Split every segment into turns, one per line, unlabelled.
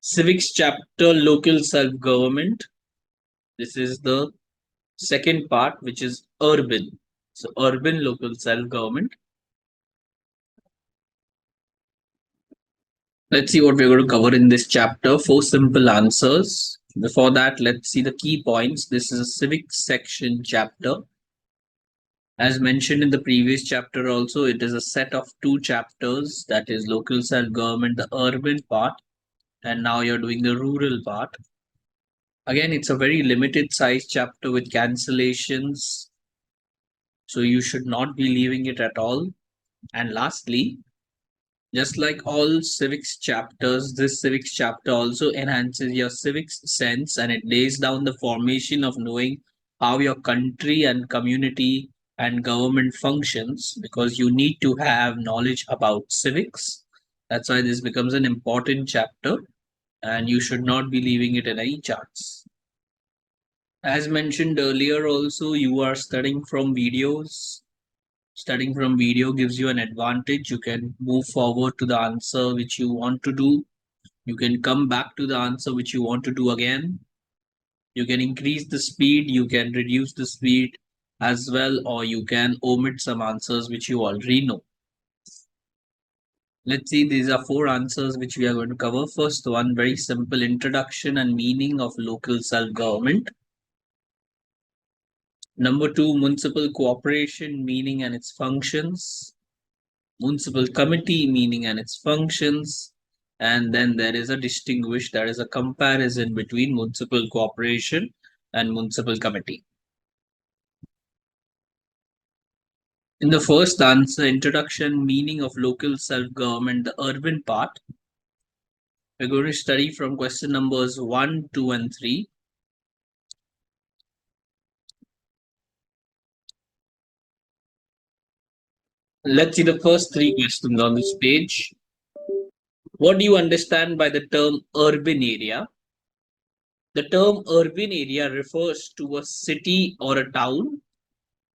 Civics chapter, local self-government. This is the second part, which is urban. So urban local self-government. Let's see what we're going to cover in this chapter. Four simple answers. Before that, let's see the key points. This is a civics section chapter. As mentioned in the previous chapter also, it is a set of two chapters, that is local self-government, the urban part, and now you're doing the rural part. Again, it's a very limited size chapter with cancellations, so you should not be leaving it at all. And lastly, just like all civics chapters, this civics chapter also enhances your civics sense, and it lays down the formation of knowing how your country and community and government functions, because you need to have knowledge about civics. That's why this becomes an important chapter, and you should not be leaving it in any chance. As mentioned earlier, also, you are studying from videos. Studying from video gives you an advantage. You can move forward to the answer which you want to do. You can come back to the answer which you want to do again. You can increase the speed, you can reduce the speed as well, or you can omit some answers which you already know. Let's see, these are four answers which we are going to cover. First one, very simple, introduction and meaning of local self-government. Number two, municipal cooperation, meaning and its functions. Municipal committee, meaning and its functions. And then there is a distinguish, there is a comparison between municipal cooperation and municipal committee. In the first answer, introduction, meaning of local self-government, the urban part, we're going to study from question numbers 1, 2, and 3. Let's see the first three questions on this page. What do you understand by the term urban area? The term urban area refers to a city or a town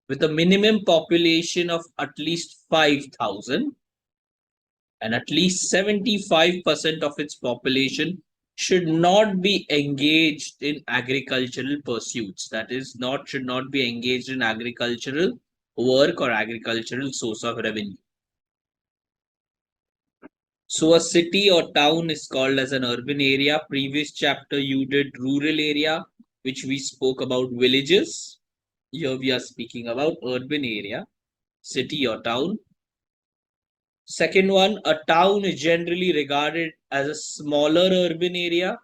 with a minimum population of at least 5,000, and at least 75% of its population should not be engaged in agricultural pursuits. That is, should not be engaged in agricultural work or agricultural source of revenue. So a city or town is called as an urban area. Previous chapter you did rural area, which we spoke about villages. Here we are speaking about urban area, city or town. Second one, a town is generally regarded as a smaller urban area,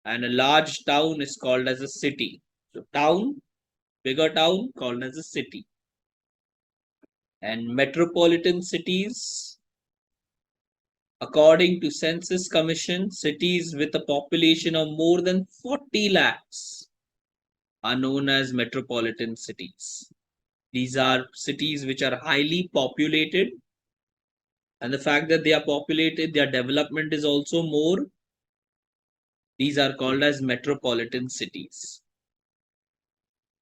and a large town is called as a city. So town, bigger town called as a city. And metropolitan cities, according to Census Commission, cities with a population of more than 40 lakhs are known as metropolitan cities. These are cities which are highly populated, and the fact that they are populated, their development is also more. These are called as metropolitan cities.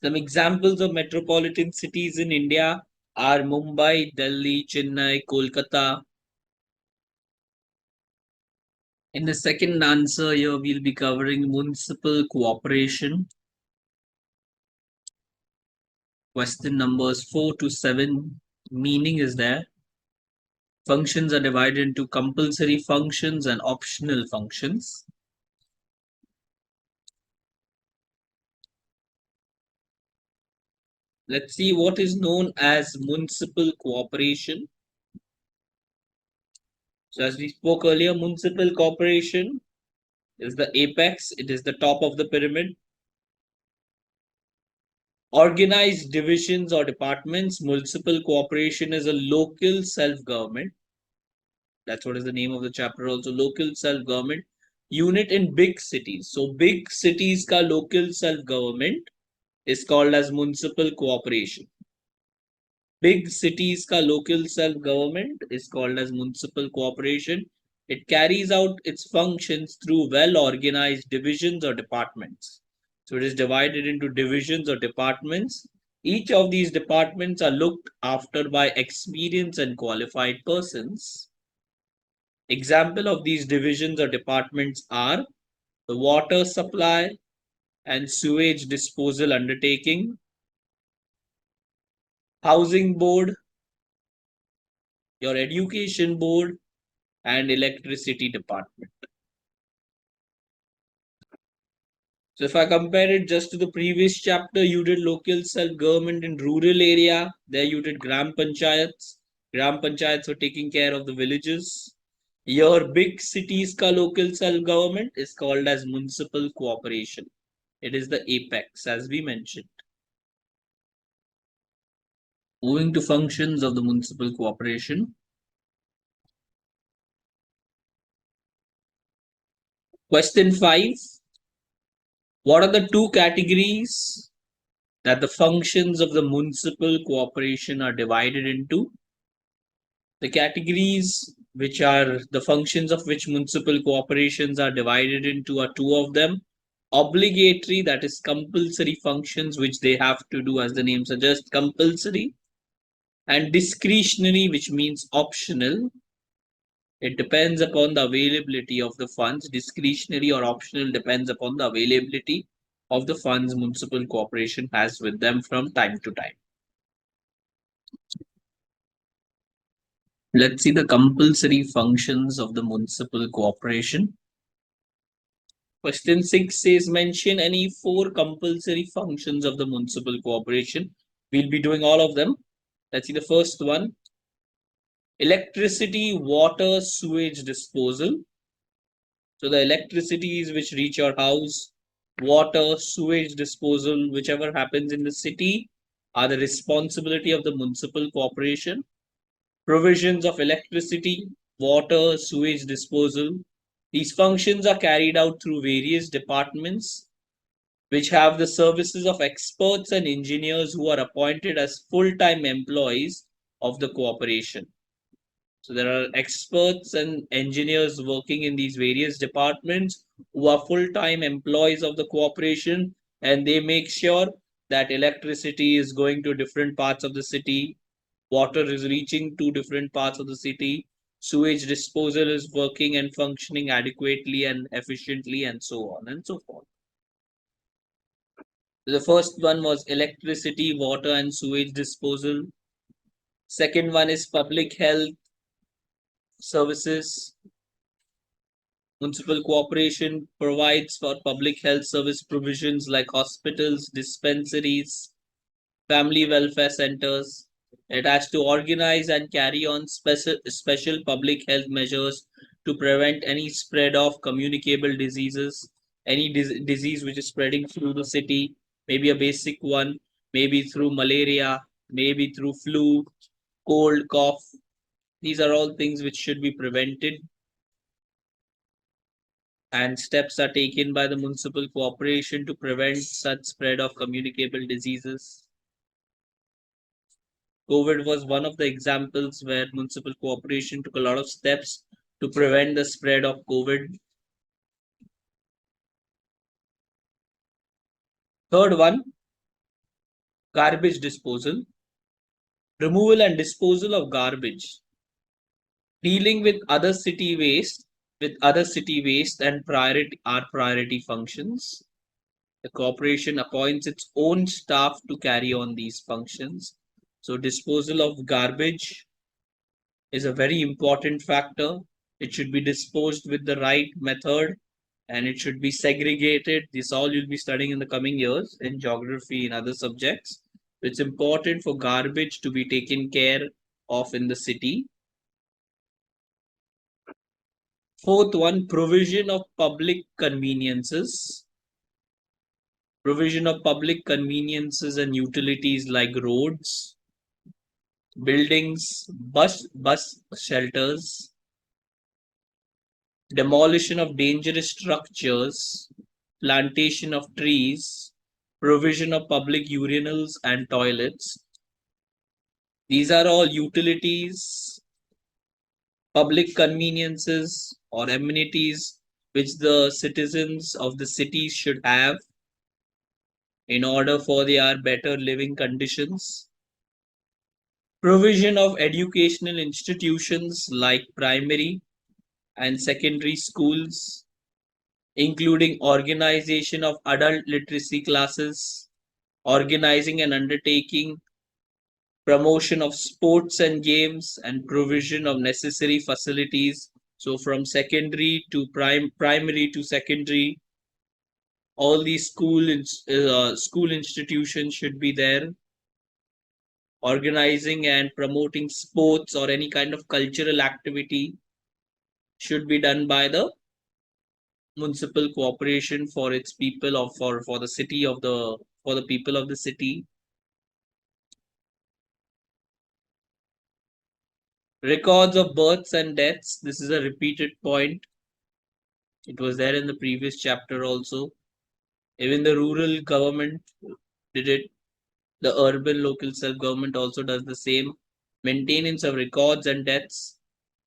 Some examples of metropolitan cities in India are Mumbai, Delhi, Chennai, Kolkata. In the second answer here, we'll be covering municipal cooperation. Question numbers 4 to 7. Meaning is there. Functions are divided into compulsory functions and optional functions. Let's see what is known as municipal cooperation. So as we spoke earlier, municipal cooperation is the apex, it is the top of the pyramid. Organized divisions or departments, municipal cooperation is a local self-government. That's what is the name of the chapter also, local self-government unit in big cities. So big cities ka local self-government is called as municipal cooperation. Big cities ka local self-government is called as municipal cooperation. It carries out its functions through well-organized divisions or departments. So it is divided into divisions or departments. Each of these departments are looked after by experienced and qualified persons. Example of these divisions or departments are the water supply and sewage disposal undertaking, housing board, your education board, and electricity department. So if I compare it just to the previous chapter, you did local self-government in rural area. There you did gram panchayats. Gram panchayats were taking care of the villages. Your big cities ka local self-government is called as municipal cooperation. It is the apex, as we mentioned. Moving to functions of the municipal cooperation. Question 5. What are the two categories that the functions of the municipal cooperation are divided into? The categories which are the functions of which municipal corporations are divided into are two of them. Obligatory, that is compulsory functions which they have to do, as the name suggests, compulsory. And discretionary, which means optional. It depends upon the availability of the funds. Discretionary or optional depends upon the availability of the funds municipal corporation has with them from time to time. Let's see the compulsory functions of the municipal cooperation. Question 6 says mention any four compulsory functions of the municipal cooperation. We'll be doing all of them. Let's see the first one. Electricity, water, sewage disposal. So the electricities which reach your house, water, sewage disposal, whichever happens in the city, are the responsibility of the municipal corporation. Provisions of electricity, water, sewage disposal. These functions are carried out through various departments which have the services of experts and engineers who are appointed as full-time employees of the corporation. So there are experts and engineers working in these various departments who are full-time employees of the corporation, and they make sure that electricity is going to different parts of the city, water is reaching to different parts of the city, sewage disposal is working and functioning adequately and efficiently, and so on and so forth. The first one was electricity, water, and sewage disposal. Second one is public health services. Municipal cooperation provides for public health service provisions like hospitals, dispensaries, family welfare centers. It has to organize and carry on special public health measures to prevent any spread of communicable diseases, any disease which is spreading through the city, maybe a basic one, maybe through malaria, maybe through flu, cold, cough. These are all things which should be prevented, and steps are taken by the municipal corporation to prevent such spread of communicable diseases. COVID was one of the examples where municipal corporation took a lot of steps to prevent the spread of COVID. Third one, garbage disposal. Removal and disposal of garbage. Dealing with other city waste, and priority functions. The corporation appoints its own staff to carry on these functions. So disposal of garbage is a very important factor. It should be disposed with the right method, and it should be segregated. This all you'll be studying in the coming years in geography and other subjects. It's important for garbage to be taken care of in the city. Fourth one, provision of public conveniences. Provision of public conveniences and utilities like roads, buildings, bus shelters, demolition of dangerous structures, plantation of trees, provision of public urinals and toilets. These are all utilities, public conveniences, or amenities which the citizens of the city should have in order for their better living conditions. Provision of educational institutions like primary, and secondary schools, including organization of adult literacy classes, organizing and undertaking promotion of sports and games, and provision of necessary facilities. So from secondary to primary to secondary, all these school institutions should be there. Organizing and promoting sports or any kind of cultural activity should be done by the municipal corporation for its people, or for the city of the for the people of the city. Records of births and deaths, this is a repeated point. It was there in the previous chapter also. Even the rural government did it. The urban local self government also does the same. Maintenance of records and deaths,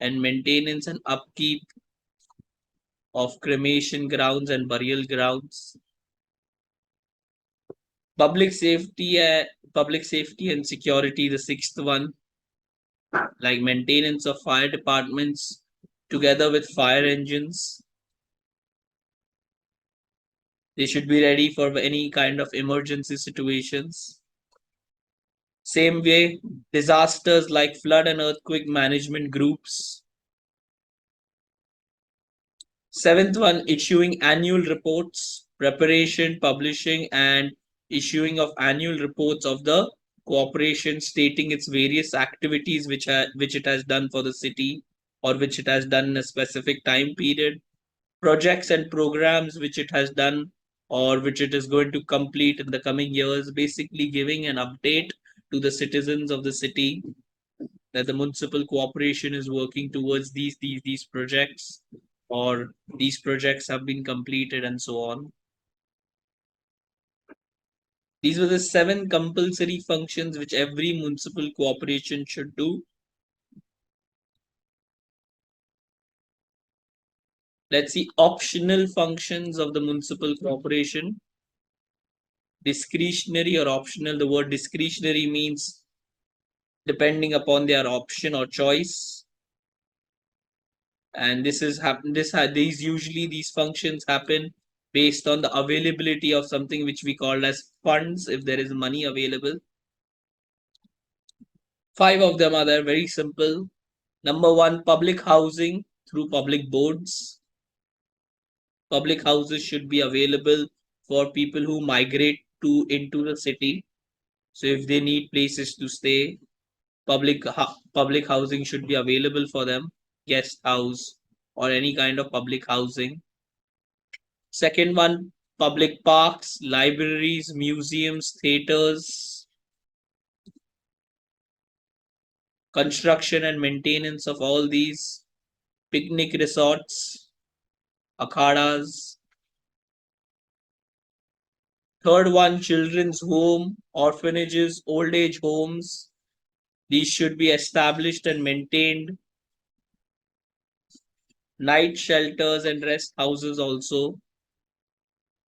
and maintenance and upkeep of cremation grounds and burial grounds. Public safety, public safety and security, the sixth one, like maintenance of fire departments together with fire engines. They should be ready for any kind of emergency situations. Same way, disasters like flood and earthquake management groups. Seventh one, issuing annual reports, preparation, publishing, and issuing of annual reports of the corporation stating its various activities which it has done for the city, or which it has done in a specific time period, projects and programs which it has done or which it is going to complete in the coming years, basically giving an update to the citizens of the city that the municipal cooperation is working towards these projects, or these projects have been completed, and so on. These were the 7 compulsory functions which every municipal cooperation should do. Let's see optional functions of the municipal corporation. Discretionary or optional. The word discretionary means depending upon their option or choice. And this is happen this these usually these functions happen based on the availability of something which we call as funds, if there is money available. 5 of them are there, very simple. Number 1, public housing through public boards. Public houses should be available for people who migrate to into the city. So if they need places to stay, public housing should be available for them, guest house or any kind of public housing. Second one, public parks, libraries, museums, theaters, construction and maintenance of all these, picnic resorts, akhadas. Third one, children's home, orphanages, old age homes. These should be established and maintained. Night shelters and rest houses also.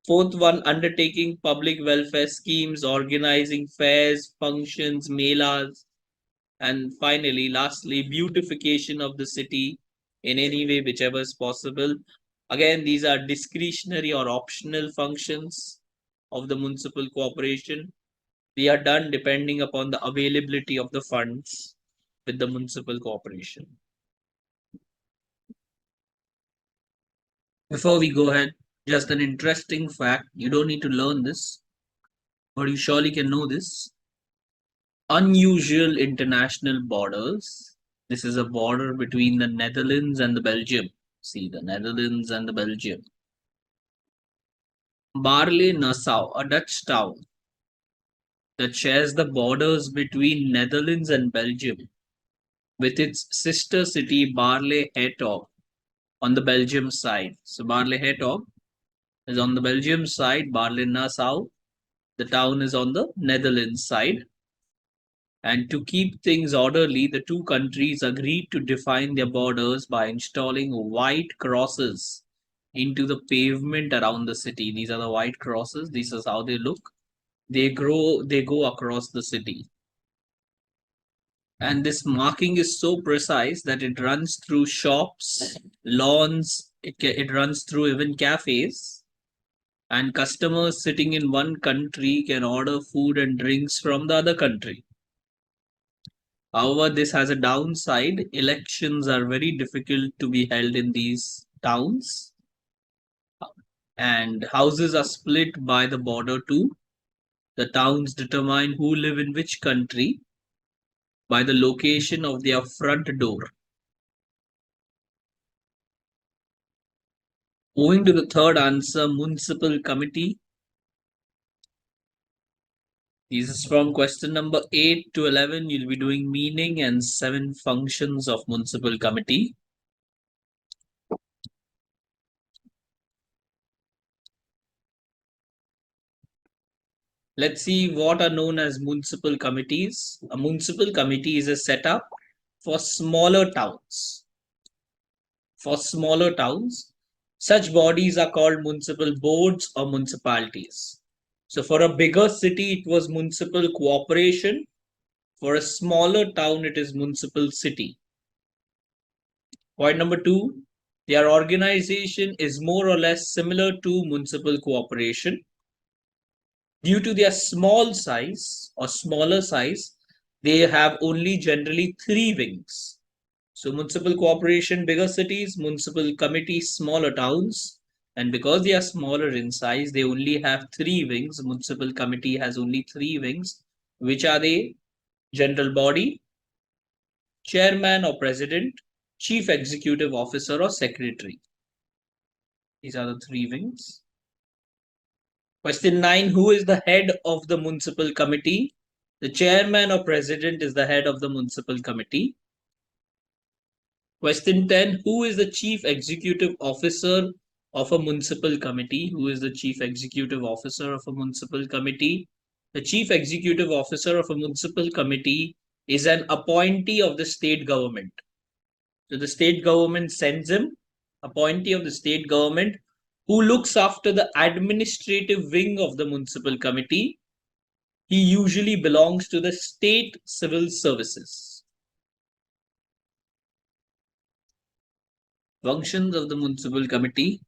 Fourth one, undertaking public welfare schemes, organizing fairs, functions, melas. And finally, lastly, beautification of the city in any way, whichever is possible. Again, these are discretionary or optional functions of the municipal corporation. They are done depending upon the availability of the funds with the municipal corporation. Before we go ahead, just an interesting fact. You don't need to learn this, but you surely can know this. Unusual international borders. This is a border between the Netherlands and the Belgium. See, the Netherlands and the Belgium. Barley-Nassau, a Dutch town that shares the borders between Netherlands and Belgium with its sister city Barley-Hertog on the Belgium side. So Barley-Hertog is on the Belgium side, Barley-Nassau, the town is on the Netherlands side. And to keep things orderly, the two countries agreed to define their borders by installing white crosses into the pavement around the city. These are the white crosses. This is how they look. They go across the city. And this marking is so precise that it runs through shops, lawns, it runs through even cafes. And customers sitting in one country can order food and drinks from the other country. However, this has a downside. Elections are very difficult to be held in these towns, and houses are split by the border too. The towns determine who live in which country by the location of their front door. Moving to the third answer, municipal committee. This is from question number 8 to 11. You'll be doing meaning and 7 functions of municipal committee. Let's see what are known as municipal committees. A municipal committee is a setup for smaller towns. For smaller towns, such bodies are called municipal boards or municipalities. So for a bigger city, it was municipal cooperation. For a smaller town, it is municipal city. Point number 2, their organization is more or less similar to municipal cooperation. Due to their small size or smaller size, they have only generally 3 wings. So municipal cooperation, bigger cities, municipal committee, smaller towns. And because they are smaller in size, they only have 3 wings. Municipal committee has only 3 wings. Which are they? General body, chairman or president, chief executive officer or secretary. These are the 3 wings. Question 9, who is the head of the municipal committee? The chairman or president is the head of the municipal committee. Question 10, who is the chief executive officer of a municipal committee? Who is the chief executive officer of a municipal committee? The chief executive officer of a municipal committee is an appointee of the state government. So the state government sends him, appointee of the state government, who looks after the administrative wing of the municipal committee. He usually belongs to the state civil services. Functions of the municipal committee.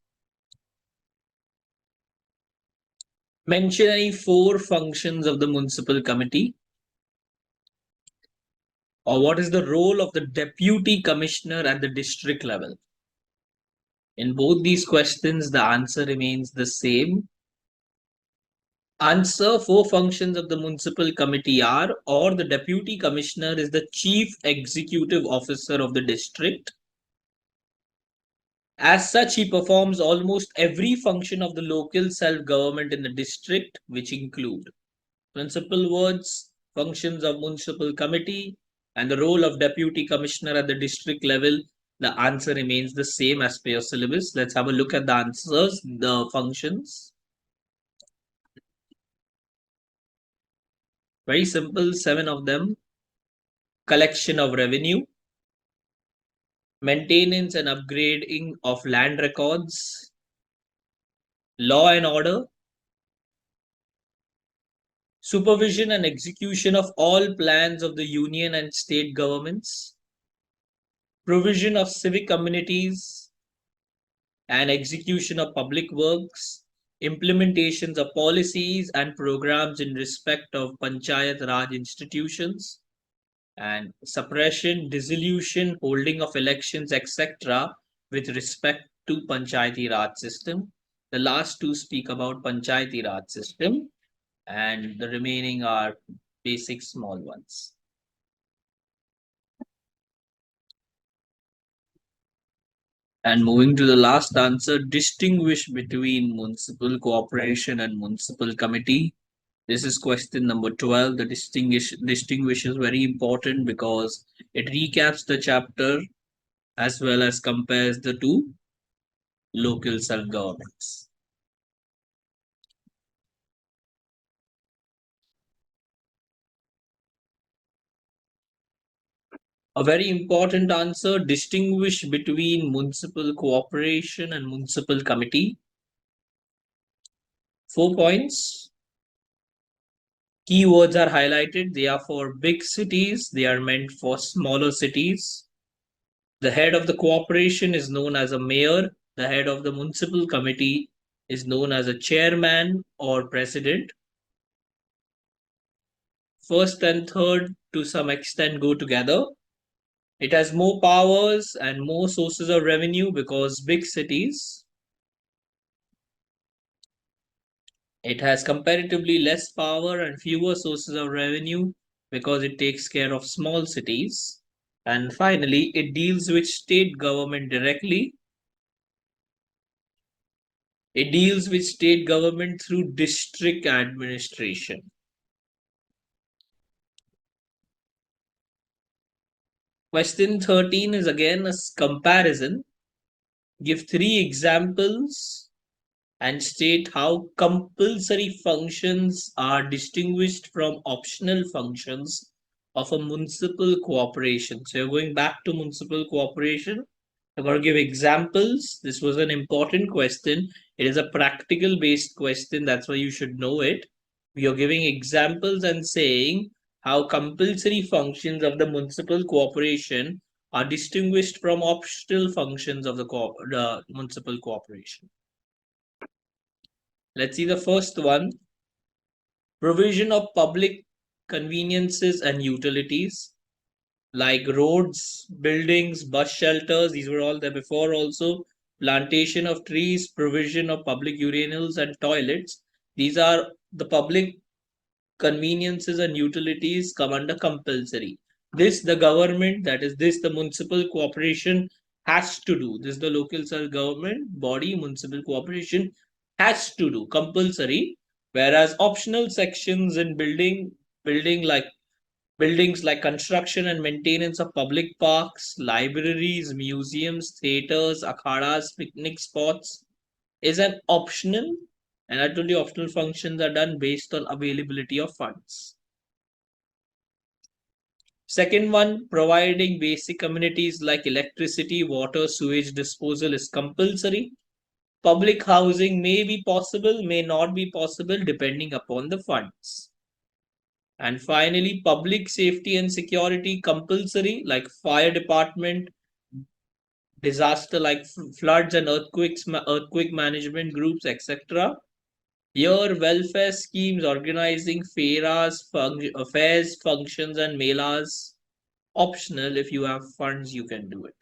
Mention any 4 functions of the municipal committee. Or what is the role of the deputy commissioner at the district level? In both these questions, the answer remains the same. Answer: 4 functions of the municipal committee are, or the deputy commissioner is the chief executive officer of the district. As such, he performs almost every function of the local self-government in the district, which include principal words, functions of municipal committee, and the role of deputy commissioner at the district level. The answer remains the same as per your syllabus. Let's have a look at the answers, the functions. Very simple, 7 of them. Collection of revenue, maintenance and upgrading of land records, law and order, supervision and execution of all plans of the union and state governments, provision of civic communities and execution of public works, implementations of policies and programs in respect of Panchayat Raj institutions, and suppression, dissolution, holding of elections, etc., with respect to Panchayati Raj system. The last 2 speak about Panchayati Raj system, and the remaining are basic small ones. And moving to the last answer, distinguish between municipal cooperation and municipal committee. This is question number 12. The distinguish is very important because it recaps the chapter as well as compares the two local self-governments. A very important answer, distinguish between municipal cooperation and municipal committee. 4 points. Keywords are highlighted. They are for big cities. They are meant for smaller cities. The head of the corporation is known as a mayor. The head of the municipal committee is known as a chairman or president. First and third, to some extent, go together. It has more powers and more sources of revenue because big cities. It has comparatively less power and fewer sources of revenue because it takes care of small cities. And finally, it deals with state government directly. It deals with state government through district administration. Question 13 is again a comparison. Give three examples and state how compulsory functions are distinguished from optional functions of a municipal cooperation. So you're going back to municipal cooperation. I'm going to give examples. This was an important question. It is a practical based question. That's why you should know it. You're giving examples and saying how compulsory functions of the municipal cooperation are distinguished from optional functions of the municipal cooperation. Let's see the first one. Provision of public conveniences and utilities like roads, buildings, bus shelters. These were all there before also. Plantation of trees, provision of public urinals and toilets. These are the public conveniences and utilities come under compulsory. This the government, that is this the municipal corporation has to do. This the local self government body, municipal corporation has to do compulsory. Whereas optional sections in buildings like construction and maintenance of public parks, libraries, museums, theaters, akhadas, picnic spots is an optional, and I told you optional functions are done based on availability of funds. Second one, providing basic amenities like electricity, water, sewage disposal is compulsory. Public housing may be possible, may not be possible depending upon the funds. And finally, public safety and security compulsory, like fire department, disaster like floods and earthquake management groups, etc. Here, welfare schemes organizing fairs, functions, and melas optional. If you have funds, you can do it.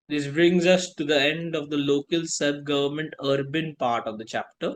This brings us to the end of the local self government urban part of the chapter.